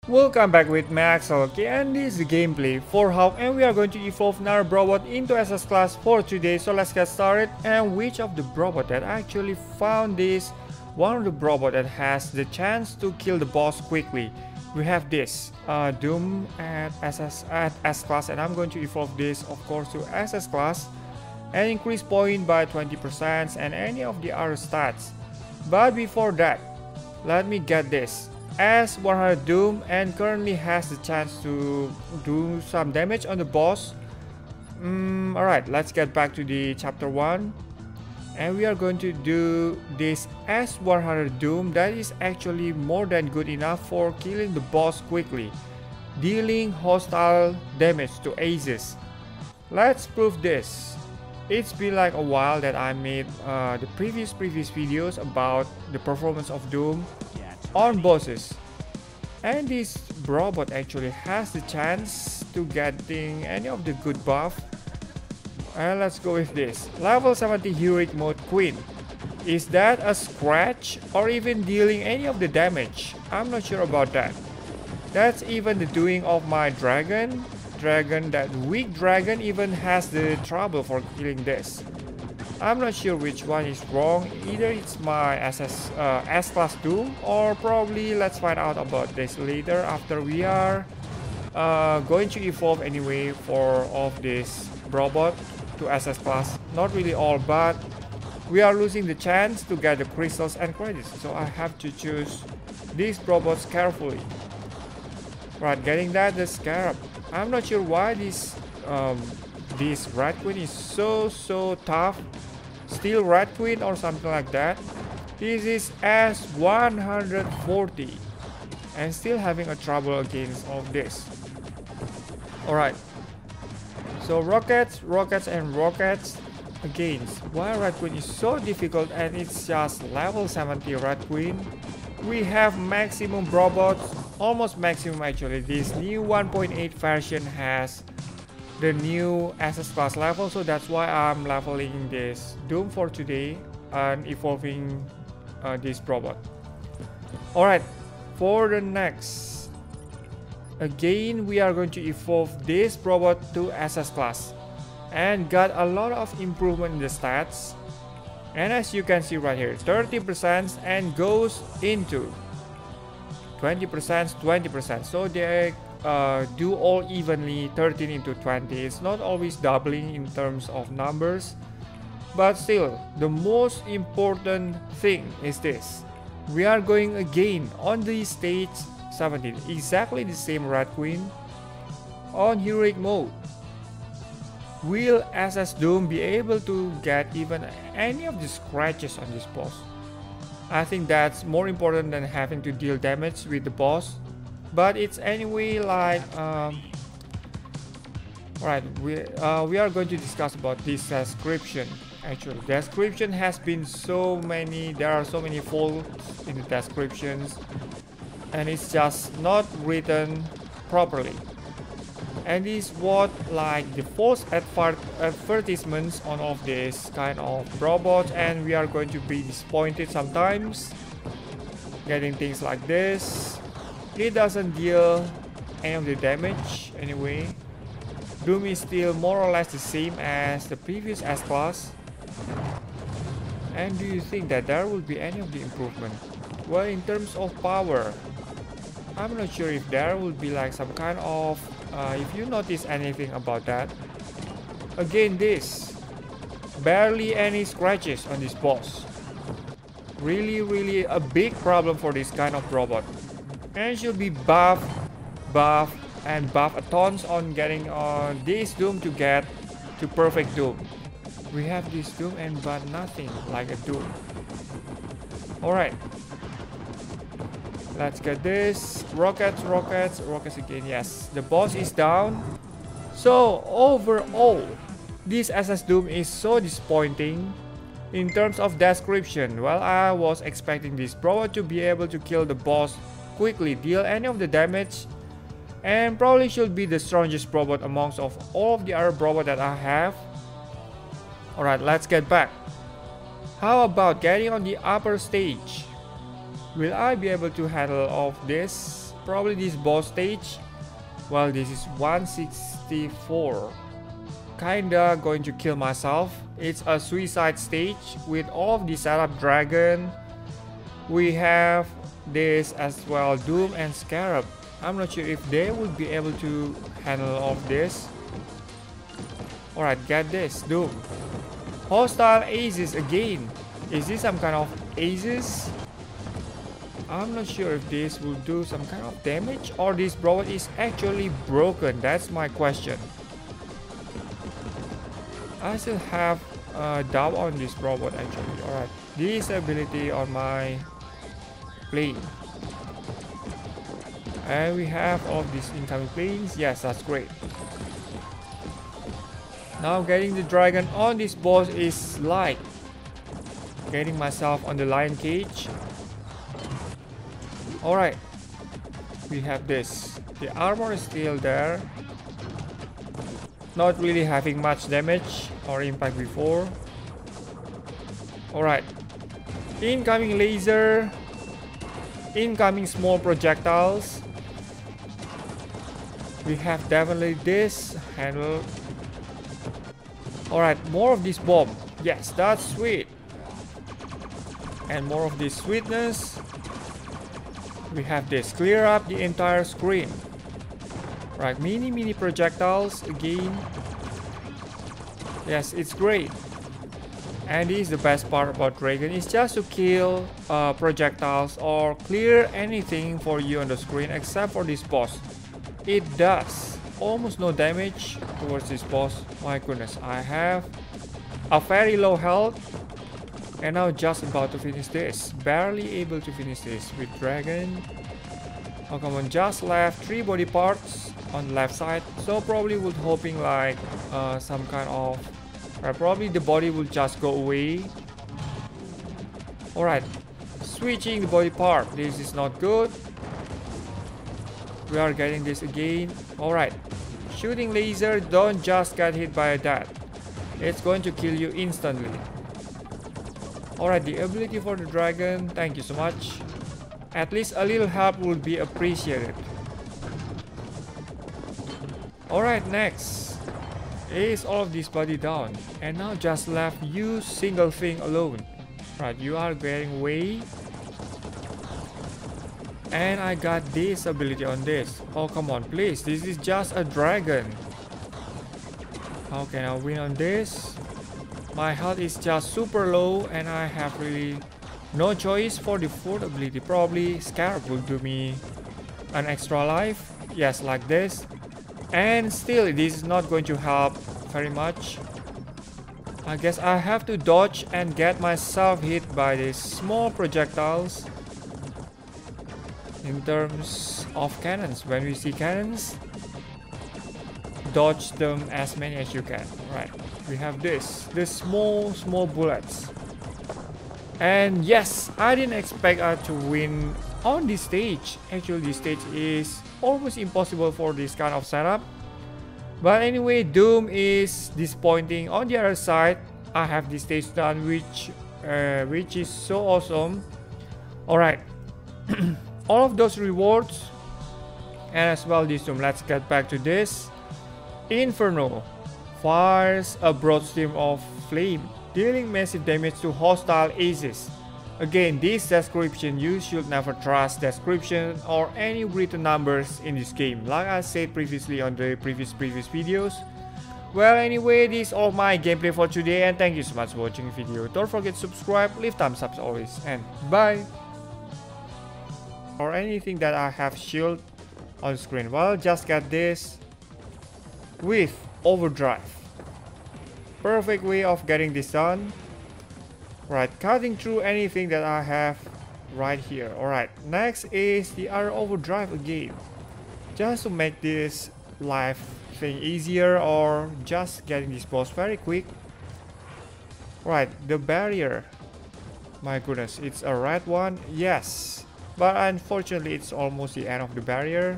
Welcome back with me, Axel. Okay, and this is the gameplay for how and we are going to evolve our robot into SS class for today. So let's get started. And which of the robot that I actually found this one of the robot that has the chance to kill the boss quickly. We have this Doom at S class, and I'm going to evolve this of course to SS class and increase point by 20% and any of the other stats. But before that, let me get this as 100 Doom and currently has the chance to do some damage on the boss. Alright, let's get back to the chapter 1 and we are going to do this as 100 Doom. That is actually more than good enough for killing the boss quickly, dealing hostile damage to aces. Let's prove this. It's been like a while that I made the previous videos about the performance of Doom on bosses, and this robot actually has the chance to getting any of the good buff. And let's go with this level 70 heroic mode queen. Is that a scratch or even dealing any of the damage? I'm not sure about that. That's even the doing of my dragon. That weak dragon even has the trouble for killing this. I'm not sure which one is wrong. Either it's my S-Class Doom, or probably let's find out about this later after we are going to evolve anyway for of this robot to SS class. Not really all, but we are losing the chance to get the crystals and credits, so I have to choose these robots carefully. Right, getting that, the scarab. I'm not sure why this Red Queen is so tough. Steel Red Queen or something like that. This is S140 and still having a trouble against of this. Alright, so rockets against. Why Red Queen is so difficult and it's just level 70 Red Queen. We have maximum robots, almost maximum actually. This new 1.8 version has the new SS class level, so that's why I'm leveling this Doom for today and evolving this robot. Alright, for the next, again we are going to evolve this robot to SS class and got a lot of improvement in the stats. And as you can see right here, 30% and goes into 20%, 20%. So they do all evenly, 13 into 20. It's not always doubling in terms of numbers, but still the most important thing is this: we are going again on the stage 17, exactly the same Red Queen on heroic mode. Will SS Doom be able to get even any of the scratches on this boss? I think that's more important than having to deal damage with the boss. But it's anyway like right, we are going to discuss about this description. Actually, description has been there are so many faults in the descriptions and it's just not written properly. And this what like the false advertisements on of this kind of robot, and we are going to be disappointed sometimes getting things like this. It doesn't deal any of the damage anyway. Doom is still more or less the same as the previous S-Class. And do you think that there will be any of the improvement? Well, in terms of power, I'm not sure if there will be like some kind of if you notice anything about that. Again, this barely any scratches on this boss. Really a big problem for this kind of robot. And should be buff a tons on getting this Doom to get to perfect Doom. We have this Doom and but nothing like a Doom. Alright, let's get this. Rockets again. Yes, the boss is down. So overall, this SS Doom is so disappointing in terms of description. Well, I was expecting this robot to be able to kill the boss quickly, deal any of the damage, and probably should be the strongest robot amongst of all of the other robots that I have. Alright, let's get back. How about getting on the upper stage? Will I be able to handle of this probably this boss stage. Well, this is 164. Kinda going to kill myself. It's a suicide stage with all of the setup dragon. We have this as well, Doom and Scarab. I'm not sure if they will be able to handle all of this. Alright, get this, Doom. Hostile Aces again. Is this some kind of Aces? I'm not sure if this will do some kind of damage or this robot is actually broken. That's my question. I still have a doubt on this robot actually. Alright, this ability on my plane. And we have all of these incoming planes. Yes, that's great. Now getting the dragon on this boss is like getting myself on the lion cage. Alright, we have this. The armor is still there. Not really having much damage or impact before. Alright, incoming laser. Incoming small projectiles. We have definitely this handle. Alright, more of this bomb. Yes, that's sweet. And more of this sweetness. We have this. Clear up the entire screen. Right, mini projectiles again. Yes, it's great. And this is the best part about Dragon, is just to kill projectiles or clear anything for you on the screen except for this boss. It does almost no damage towards this boss. My goodness, I have a very low health and now just about to finish this. Barely able to finish this with Dragon. Oh come on, just left 3 body parts on the left side, so probably would hoping like some kind of probably the body will just go away. Alright, switching the body part. This is not good. We are getting this again. Alright, shooting laser, don't just get hit by that. It's going to kill you instantly. Alright, the ability for the dragon, thank you so much. At least a little help would be appreciated. Alright, next is all of this body down, and now just left you single thing alone. Right, you are getting away, and I got this ability on this. Oh come on, please, this is just a dragon. How can I win on this? My health is just super low and I have really no choice for the fourth ability. Probably Scarab will do me an extra life. Yes, like this. And still this is not going to help very much. I guess I have to dodge and get myself hit by these small projectiles. In terms of cannons, when we see cannons, dodge them as many as you can. Right, we have this small bullets. And yes, I didn't expect to win on this stage. Actually, this stage is almost impossible for this kind of setup. But anyway, Doom is disappointing. On the other side, I have this stage done, which is so awesome. Alright, all of those rewards and as well this Doom. Let's get back to this. Inferno fires a broad stream of flame, dealing massive damage to hostile aces. Again, this description, you should never trust description or any written numbers in this game, like I said previously on the previous videos. Well, anyway, this is all my gameplay for today, and thank you so much for watching the video. Don't forget to subscribe, leave thumbs up as always, and bye. Or anything that I have shield on the screen, well, just get this with overdrive. Perfect way of getting this done. Right, cutting through anything that I have right here. Alright, next is the other overdrive again, just to make this life thing easier or just getting this boss very quick. Right, the barrier, my goodness, it's a red one. Yes, but unfortunately it's almost the end of the barrier.